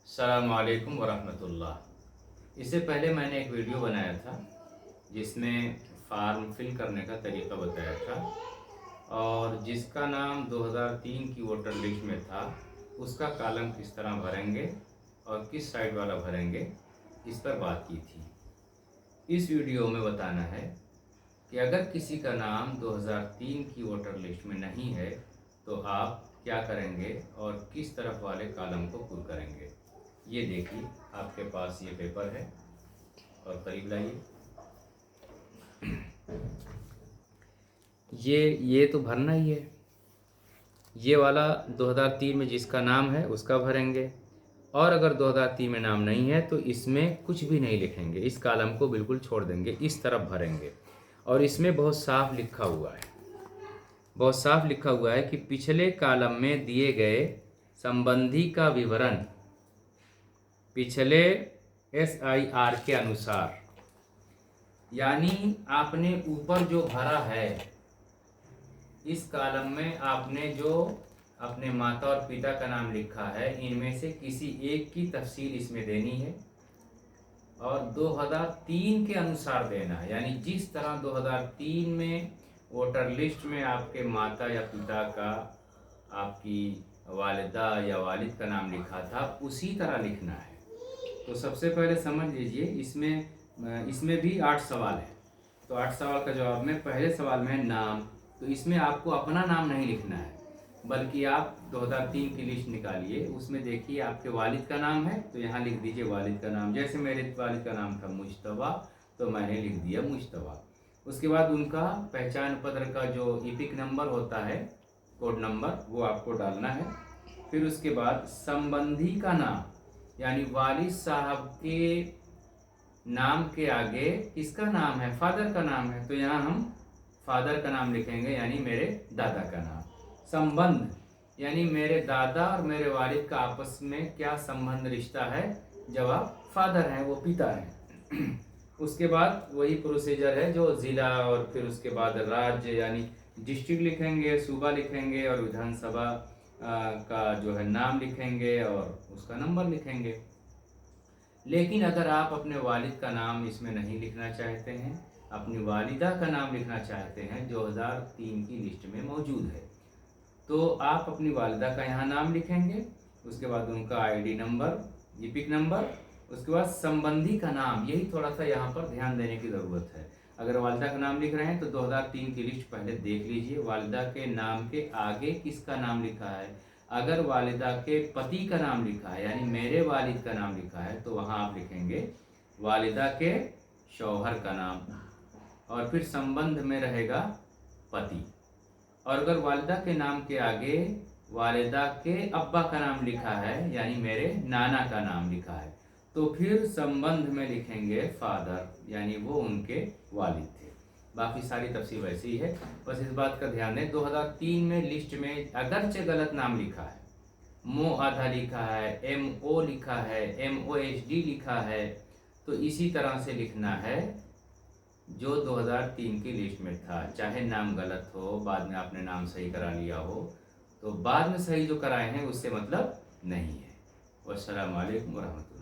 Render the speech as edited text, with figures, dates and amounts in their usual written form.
अस्सलाम वालेकुम वरहमतुल्लाह। इससे पहले मैंने एक वीडियो बनाया था जिसमें फार्म फिल करने का तरीका बताया था और जिसका नाम 2003 की वोटर लिस्ट में था उसका कॉलम किस तरह भरेंगे और किस साइड वाला भरेंगे, इस पर बात की थी। इस वीडियो में बताना है कि अगर किसी का नाम 2003 की वोटर लिस्ट में नहीं है तो आप क्या करेंगे और किस तरफ वाले कॉलम को पुर करेंगे। ये देखिए, आपके पास ये पेपर है और करीब लाइए। ये तो भरना ही है। ये वाला 2003 में जिसका नाम है उसका भरेंगे, और अगर 2003 में नाम नहीं है तो इसमें कुछ भी नहीं लिखेंगे, इस कॉलम को बिल्कुल छोड़ देंगे, इस तरफ भरेंगे। और इसमें बहुत साफ लिखा हुआ है, बहुत साफ लिखा हुआ है कि पिछले कॉलम में दिए गए संबंधी का विवरण पिछले SIR के अनुसार, यानी आपने ऊपर जो भरा है इस कॉलम में आपने जो अपने माता और पिता का नाम लिखा है, इनमें से किसी एक की तफसील इसमें देनी है और 2003 के अनुसार देना है। यानी जिस तरह 2003 में वोटर लिस्ट में आपके माता या पिता का, आपकी वालिदा या वालिद का नाम लिखा था, उसी तरह लिखना है। तो सबसे पहले समझ लीजिए, इसमें भी 8 सवाल है। तो 8 सवाल का जवाब में पहले सवाल में है नाम। तो इसमें आपको अपना नाम नहीं लिखना है, बल्कि आप 2003 की लिस्ट निकालिए, उसमें देखिए आपके वालिद का नाम है तो यहाँ लिख दीजिए वालिद का नाम। जैसे मेरे वालिद का नाम था मुश्तबा तो मैंने लिख दिया मुश्तबा। उसके बाद उनका पहचान पत्र का जो ईपिक नंबर होता है, कोड नंबर, वो आपको डालना है। फिर उसके बाद संबंधी का नाम, यानी वालिद साहब के नाम के आगे किसका नाम है, फादर का नाम है, तो यहाँ हम फादर का नाम लिखेंगे, यानी मेरे दादा का नाम। संबंध, यानी मेरे दादा और मेरे वालिद का आपस में क्या संबंध रिश्ता है, जब आप फादर हैं, वो पिता हैं। उसके बाद वही प्रोसीजर है जो ज़िला, और फिर उसके बाद राज्य यानी डिस्ट्रिक्ट लिखेंगे, सूबा लिखेंगे, और विधानसभा का जो है नाम लिखेंगे और उसका नंबर लिखेंगे। लेकिन अगर आप अपने वालिद का नाम इसमें नहीं लिखना चाहते हैं, अपनी वालिदा का नाम लिखना चाहते हैं, 2003 की लिस्ट में मौजूद है, तो आप अपनी वालिदा का यहाँ नाम लिखेंगे। उसके बाद उनका ID नंबर, ईपिक नंबर, उसके बाद संबंधी का नाम। यही थोड़ा सा यहाँ पर ध्यान देने की ज़रूरत है। अगर वालिदा का नाम लिख रहे हैं तो 2003 की लिस्ट पहले देख लीजिए, वालिदा के नाम के आगे किसका नाम लिखा है। अगर वालिदा के पति का नाम लिखा है, यानी मेरे वालिद का नाम लिखा है, तो वहाँ आप लिखेंगे वालिदा के शौहर का नाम, और फिर संबंध में रहेगा पति। और अगर वालिदा के नाम के आगे वालिदा के अब्बा का नाम लिखा है, यानी मेरे नाना का नाम लिखा है, तो फिर संबंध में लिखेंगे फादर, यानी वो उनके वालिद थे। बाकी सारी तफसील वैसी ही है, बस इस बात का ध्यान दें 2003 में लिस्ट में अगरचे गलत नाम लिखा है, मो आधा लिखा है, MO लिखा है, MOHD लिखा है, तो इसी तरह से लिखना है जो 2003 की लिस्ट में था। चाहे नाम गलत हो, बाद में आपने नाम सही करा लिया हो, तो बाद में सही जो कराए हैं उससे मतलब नहीं है। वस्सलाम वालेकुम वरहमतुल्लाह।